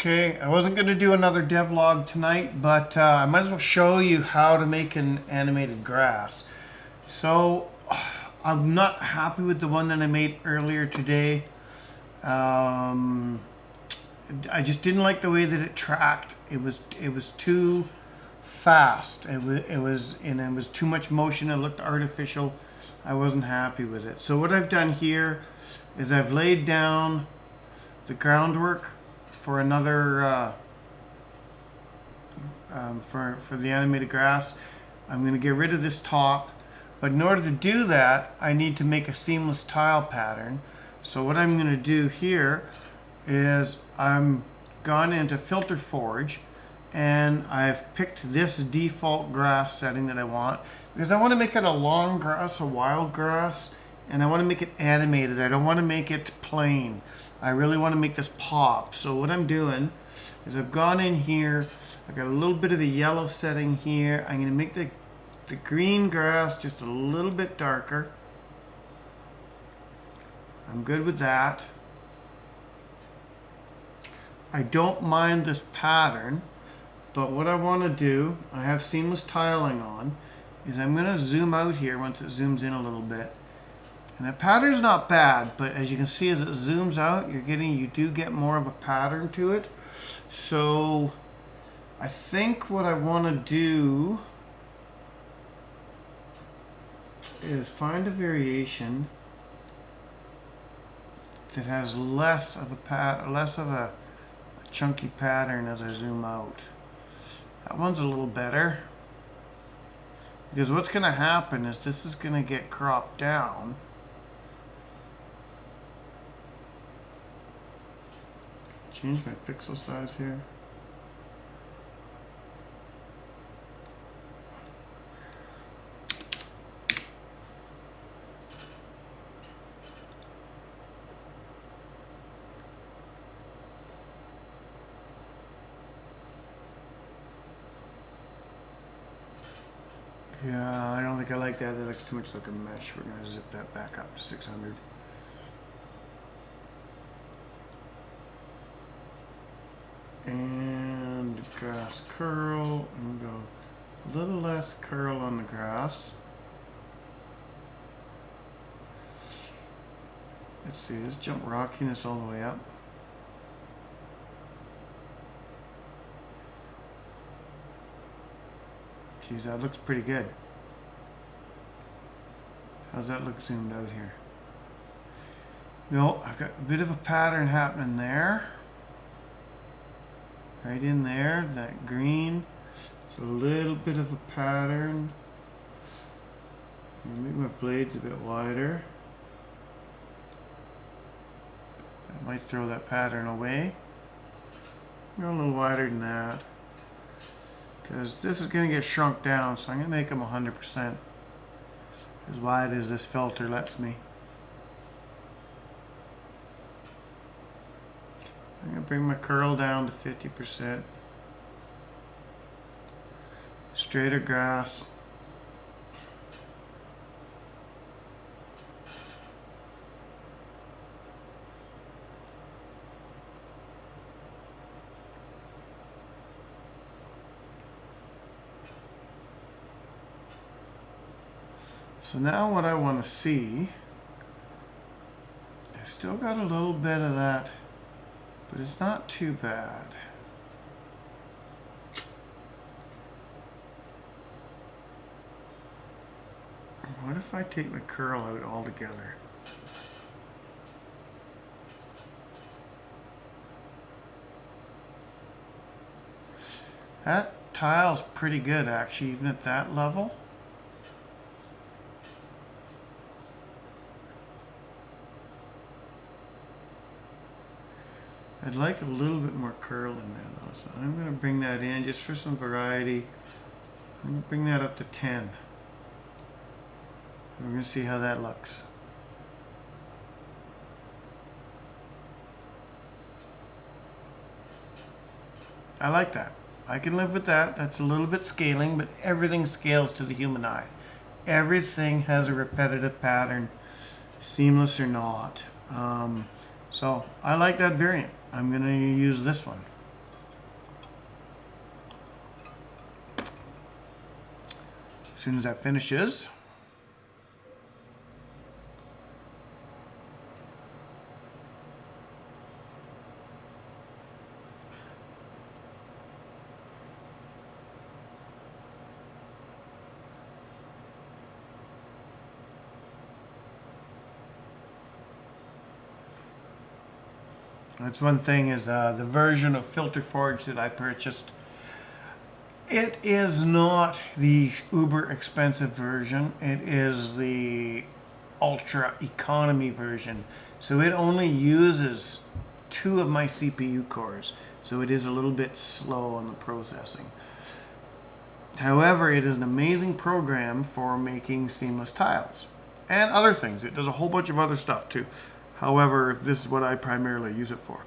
Okay, I wasn't going to do another devlog tonight, but I might as well show you how to make an animated grass. So, I'm not happy with the one that I made earlier today. Um, I just didn't like the way that it tracked. It was too fast. It was too much motion. It looked artificial. I wasn't happy with it. So what I've done here is I've laid down the groundwork for another for the animated grass. I'm going to get rid of this top, but in order to do that, I need to make a seamless tile pattern. So what I'm going to do here is I'm gone into Filter Forge, and I've picked this default grass setting that I want because I want to make it a long grass, a wild grass, and I want to make it animated. I don't want to make it plain. I really want to make this pop. So what I'm doing is I've gone in here, I've got a little bit of a yellow setting here. I'm going to make the green grass just a little bit darker. I'm good with that. I don't mind this pattern, but what I want to do, I have seamless tiling on, is I'm going to zoom out here once it zooms in a little bit. And the pattern's not bad, but as you can see, as it zooms out, you do get more of a pattern to it. So I think what I want to do is find a variation that has less of a chunky pattern as I zoom out. That one's a little better, because what's going to happen is this is going to get cropped down. Change my pixel size here. Yeah, I don't think I like that. That looks too much like a mesh. We're going to zip that back up to 600. And grass curl, and go a little less curl on the grass. Let's see, let's jump rockiness all the way up. Geez, that looks pretty good. How's that look zoomed out here? No, I've got a bit of a pattern happening there. Right in there, that green. It's a little bit of a pattern. Make my blades a bit wider. I might throw that pattern away. Go a little wider than that, because this is going to get shrunk down, so I'm going to make them 100%. As wide as this filter lets me. I'm going to bring my curl down to 50%. Straighter grass. So now what I want to see, I still got a little bit of that, but it's not too bad. What if I take my curl out altogether? That tile's pretty good actually, even at that level. I'd like a little bit more curl in there though, so I'm going to bring that in just for some variety. I'm going to bring that up to 10. We're going to see how that looks. I like that. I can live with that. That's a little bit scaling, but everything scales to the human eye. Everything has a repetitive pattern, seamless or not. So I like that variant. I'm going to use this one. soon as that finishes. That's one thing is the version of Filter Forge that I purchased. It is not the uber expensive version. It is the ultra economy version. So it only uses 2 of my CPU cores. So it is a little bit slow on the processing. However, it is an amazing program for making seamless tiles and other things. It does a whole bunch of other stuff too. However, this is what I primarily use it for.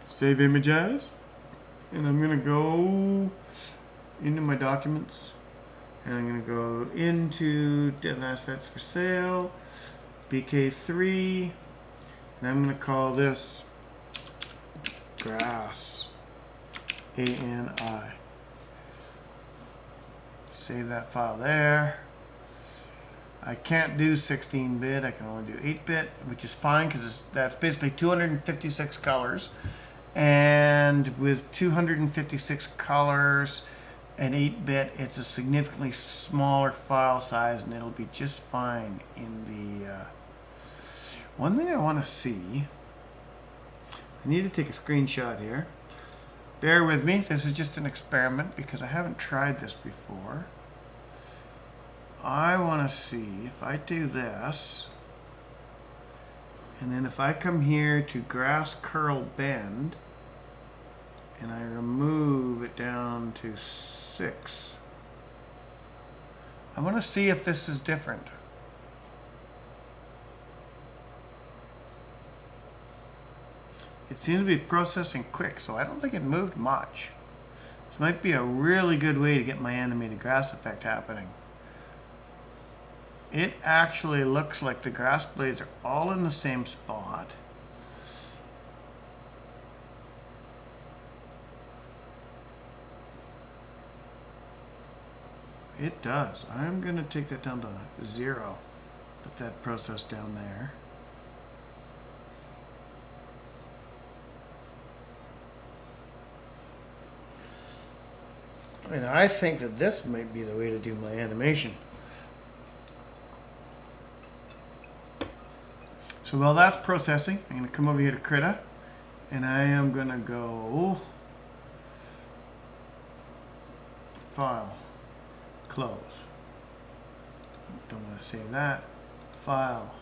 Save image as, and I'm going to go into my documents, and I'm going to go into dev assets for sale, BK3, and I'm going to call this grass, ANI. Save that file there. I can't do 16-bit, I can only do 8-bit, which is fine because that's basically 256 colors. And with 256 colors and 8-bit, it's a significantly smaller file size, and it'll be just fine in the... One thing I want to see, I need to take a screenshot here. Bear with me, this is just an experiment because I haven't tried this before. I want to see if I do this, and then if I come here to grass curl bend, and I remove it down to 6, I want to see if this is different. It seems to be processing quick, so I don't think it moved much. This might be a really good way to get my animated grass effect happening. It actually looks like the grass blades are all in the same spot. It does. I'm going to take that down to 0. Let that process down there. And I think that this might be the way to do my animation. So while that's processing, I'm going to come over here to Krita, and I am going to go File, Close. Don't want to save that. File,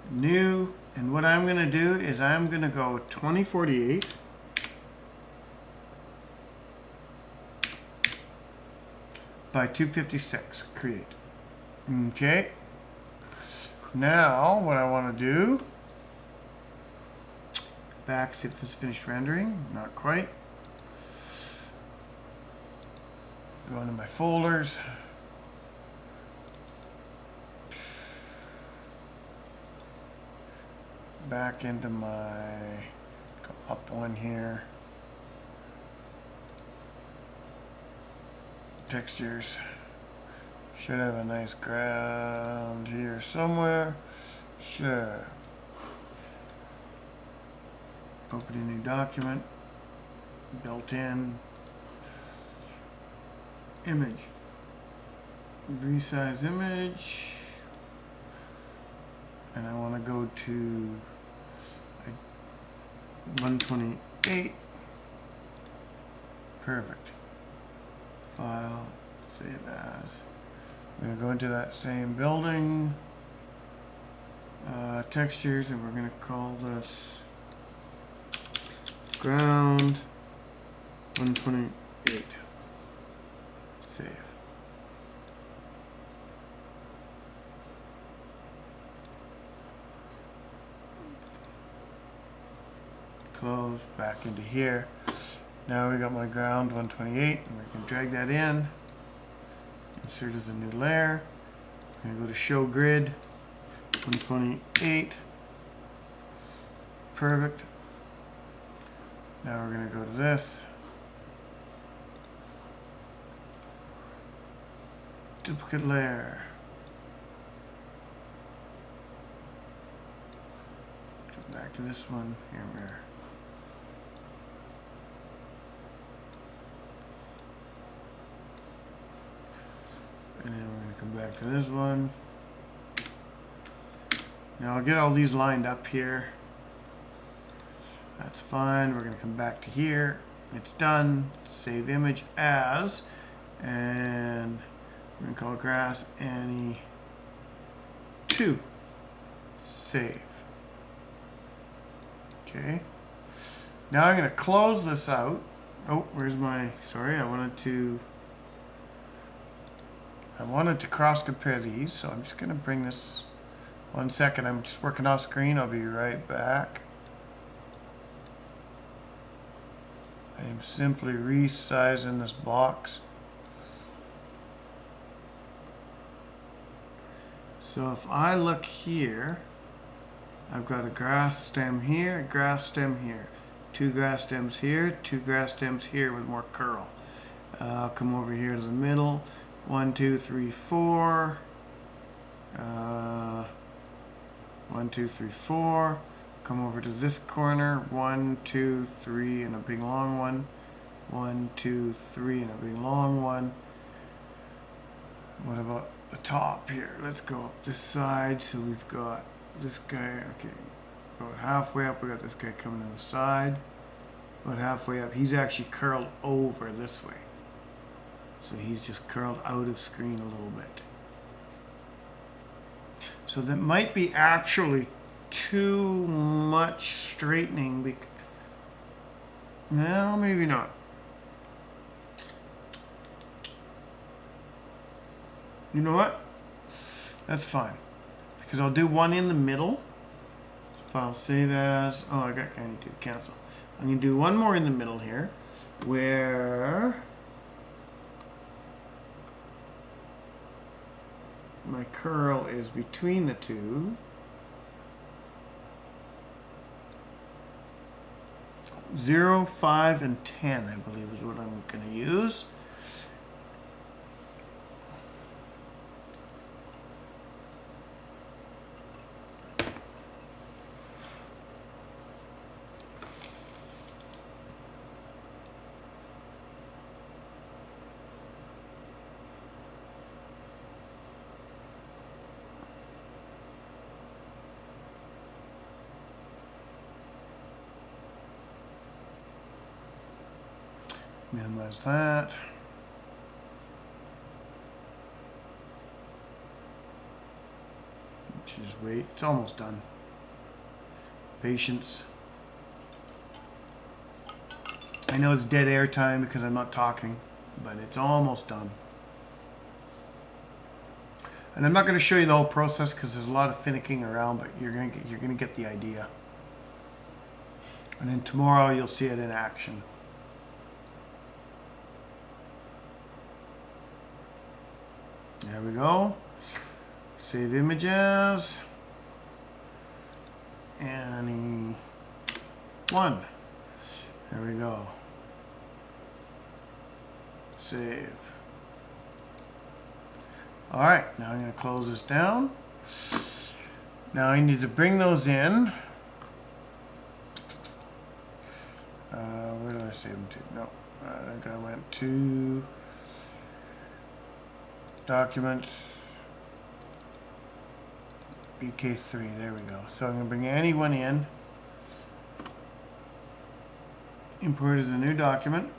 New, and what I'm going to do is I'm going to go 2048. By 256, create. Okay. Now, what I want to do, back, see if this is finished rendering. Not quite. Go into my folders. Back into my, go up one here. Textures. Should have a nice ground here somewhere. Sure. Open a new document. Built-in. Image. Resize image. And I want to go to 128. Perfect. File, save as. I'm going to go into that same building, textures, and we're going to call this ground 128. Save. Close, back into here. Now we got my ground 128, and we can drag that in. Insert as a new layer. I'm going to go to show grid 128. Perfect. Now we're going to go to this. duplicate layer. Come back to this one. Here we are. And then we're going to come back to this one. Now I'll get all these lined up here. That's fine. We're going to come back to here. It's done. Save image as. And we're going to call grass Annie 2. Save. Okay. Now I'm going to close this out. Oh, where's my... Sorry, I wanted to cross compare these, so I'm just going to bring this... 1 second, I'm just working off screen. I'll be right back. I am simply resizing this box. So if I look here, I've got a grass stem here, a grass stem here. 2 grass stems here, 2 grass stems here with more curl. I'll come over here to the middle. 1, 2, 3, 4. 1, 2, 3, 4. Come over to this corner. 1, 2, 3, and a big long one. 1, 2, 3, and a big long one. What about the top here? Let's go up this side. So we've got this guy. Okay, about halfway up, we got this guy coming in the side. About halfway up, he's actually curled over this way. So he's just curled out of screen a little bit. So that might be actually too much straightening. No, maybe not. You know what? That's fine. Because I'll do one in the middle. File save as. Oh, I need to cancel. I'm going to do one more in the middle here. Where my curl is between the two. 0, 5, and 10, I believe, is what I'm going to use. Minimize that. Just wait. It's almost done. Patience. I know it's dead air time because I'm not talking, but it's almost done. And I'm not going to show you the whole process because there's a lot of finicking around, but you're going to get the idea. And then tomorrow you'll see it in action. There we go. Save images. Annie 1. There we go. Save. Alright, now I'm going to close this down. Now I need to bring those in. Where did I save them to? No. I think I went to Documents, BK3, there we go. So I'm going to bring anyone in, import as a new document,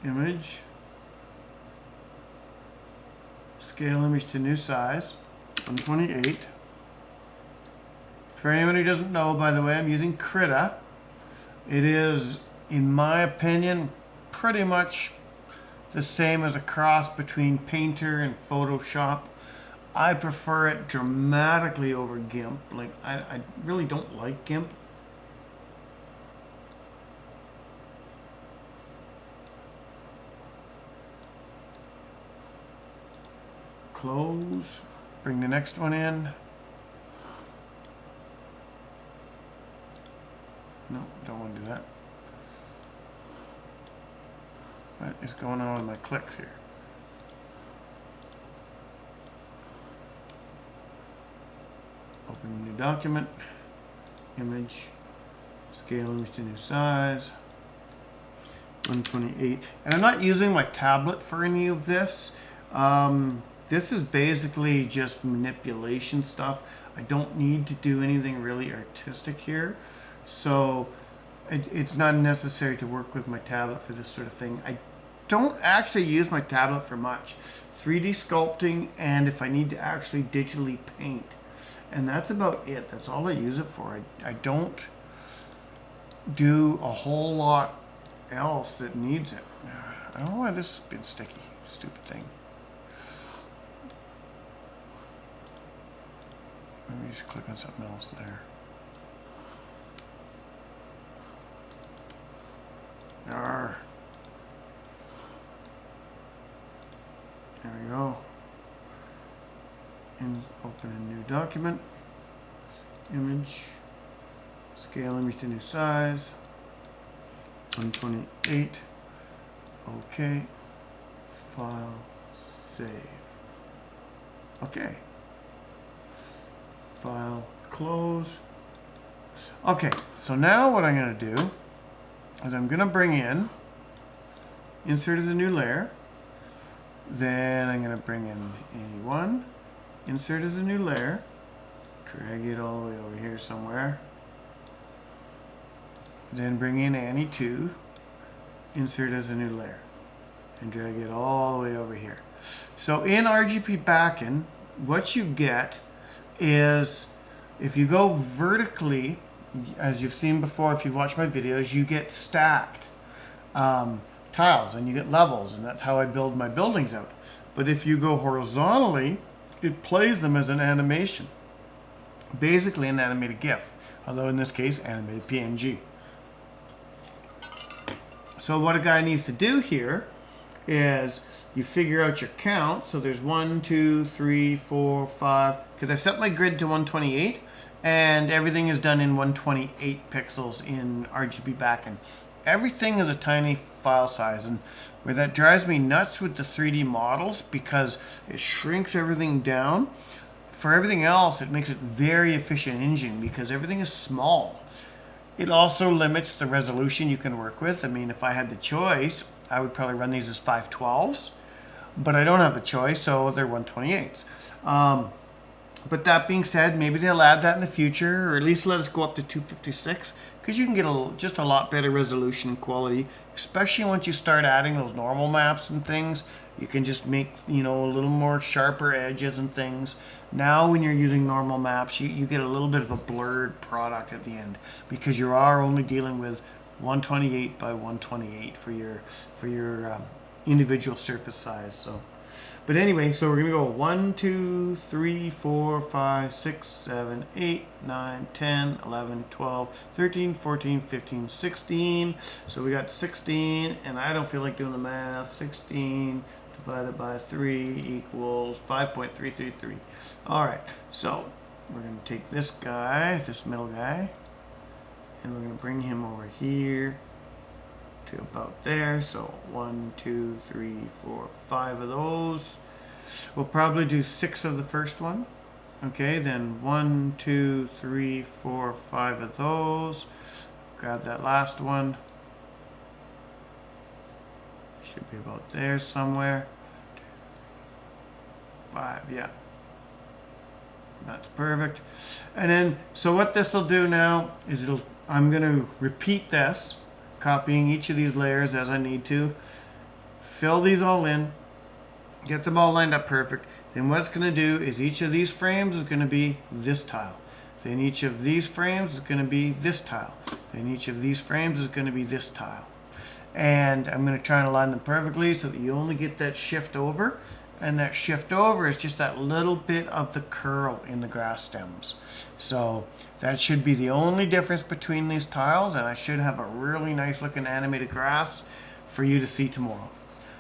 image, scale image to new size, 128. For anyone who doesn't know, by the way, I'm using Krita. It is, in my opinion, pretty much the same as a cross between Painter and Photoshop. I prefer it dramatically over GIMP. Like, I really don't like GIMP. Close. Bring the next one in. No, don't want to do that. What is going on with my clicks here? Open a new document, image, scale image to new size, 128. And I'm not using my tablet for any of this. This is basically just manipulation stuff. I don't need to do anything really artistic here. So it's not necessary to work with my tablet for this sort of thing. I don't actually use my tablet for much. 3D sculpting, and if I need to actually digitally paint. And that's about it. That's all I use it for. I don't do a whole lot else that needs it. I don't know why this has been sticky. Stupid thing. Let me just click on something else there. There we go. And open a new document. Image. Scale image to new size. 128. Okay. File. Save. Okay. File. Close. Okay. So now what I'm going to do is I'm going to bring in, insert as a new layer. Then I'm going to bring in any1, insert as a new layer, drag it all the way over here somewhere. Then bring in any2, insert as a new layer, and drag it all the way over here. So in RGB backend, what you get is, if you go vertically, as you've seen before, if you've watched my videos, you get stacked tiles and you get levels, and that's how I build my buildings out. But if you go horizontally, it plays them as an animation, basically an animated GIF, although in this case animated PNG. So what a guy needs to do here is you figure out your count. So there's 1, 2, 3, 4, 5, because I've set my grid to 128 and everything is done in 128 pixels in RGB backend. Everything is a tiny file size, and where that drives me nuts with the 3D models, because it shrinks everything down. For everything else, it makes it very efficient engine because everything is small. It also limits the resolution you can work with. I mean, if I had the choice, I would probably run these as 512s, but I don't have the choice, so they're 128s. But that being said, maybe they'll add that in the future, or at least let us go up to 256, because you can get just a lot better resolution and quality, especially once you start adding those normal maps and things. You can just make, you know, a little more sharper edges and things. Now when you're using normal maps, you get a little bit of a blurred product at the end, because you are only dealing with 128 by 128 for your individual surface size. So, but anyway, so we're gonna go 1, 2, 3, 4, 5, 6, 7, 8, 9, 10, 11, 12, 13, 14, 15, 16. So we got 16, and I don't feel like doing the math. 16 divided by 3 equals 5.333. All right, so we're gonna take this guy, this middle guy, and we're gonna bring him over here to about there. So 1, 2, 3, 4, 5 of those. We'll probably do 6 of the first one. Okay, then 1, 2, 3, 4, 5 of those. Grab that last one. Should be about there somewhere. 5, yeah. That's perfect. And then, so what this will do now is I'm going to repeat this, copying each of these layers as I need to, fill these all in, get them all lined up perfect. Then what it's going to do is each of these frames is going to be this tile. Then each of these frames is going to be this tile. Then each of these frames is going to be this tile. And I'm going to try and align them perfectly so that you only get that shift over. And that shift over is just that little bit of the curl in the grass stems. So that should be the only difference between these tiles, and I should have a really nice looking animated grass for you to see tomorrow.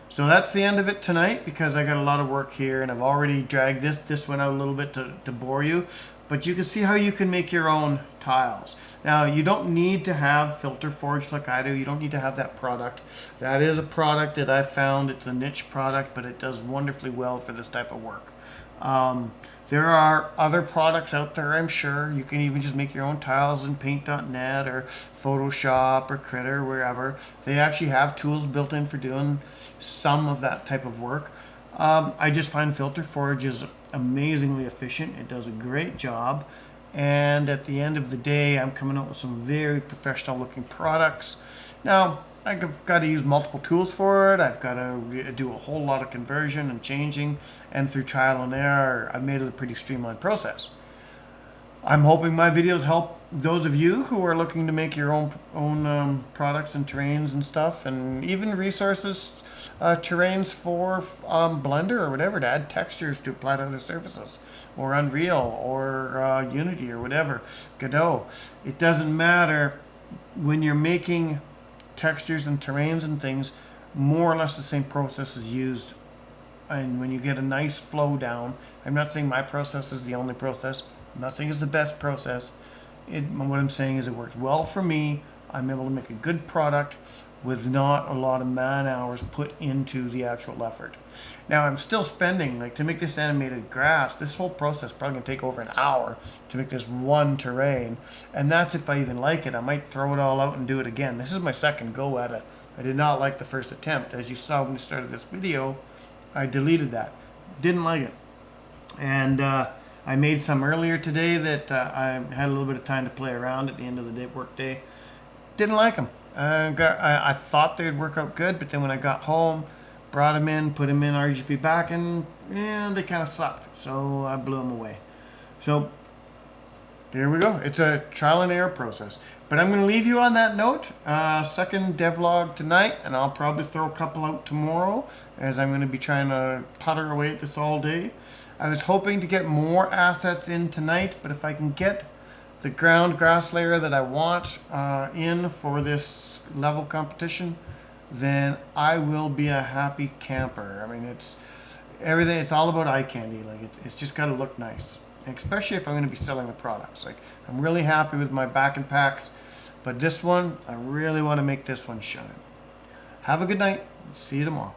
So that's the end of it tonight, because I got a lot of work here and I've already dragged this one out a little bit to bore you. But you can see how you can make your own tiles. Now, you don't need to have Filter Forge like I do. You don't need to have that product. That is a product that I found. It's a niche product, but it does wonderfully well for this type of work. There are other products out there, I'm sure. You can even just make your own tiles in paint.net or Photoshop or Critter, wherever. They actually have tools built in for doing some of that type of work. I just find Filter Forge is amazingly efficient. It does a great job. And at the end of the day, I'm coming out with some very professional looking products. Now, I've got to use multiple tools for it. I've got to do a whole lot of conversion and changing, and through trial and error, I've made it a pretty streamlined process. I'm hoping my videos help those of you who are looking to make your own products and terrains and stuff, and even resources, terrains for Blender or whatever to add textures to apply to other surfaces, or Unreal or Unity or whatever, Godot. It doesn't matter when you're making textures and terrains and things. More or less the same process is used, and when you get a nice flow down, I'm not saying my process is the only process. I'm not saying it's the best process. What I'm saying is it works well for me. I'm able to make a good product with not a lot of man hours put into the actual effort. Now I'm still spending, like, to make this animated grass, this whole process probably gonna take over an hour to make this one terrain, and that's if I even like it. I might throw it all out and do it again. This is my second go at it. I did not like the first attempt. As you saw when we started this video, I deleted that. Didn't like it. And I made some earlier today that I had a little bit of time to play around at the end of the day, work day. Didn't like them. I thought they'd work out good, but then when I got home, brought them in, put them in RGB back, and they kind of sucked. So I blew them away. So here we go. It's a trial and error process. But I'm going to leave you on that note. Second devlog tonight, and I'll probably throw a couple out tomorrow, as I'm going to be trying to putter away at this all day. I was hoping to get more assets in tonight, but if I can get the ground grass layer that I want in for this level competition, then I will be a happy camper. I mean, it's everything. It's all about eye candy. Like, it's just got to look nice, and especially if I'm going to be selling the products. Like, I'm really happy with my back and packs, but this one, I really want to make this one shine. Have a good night. See you tomorrow.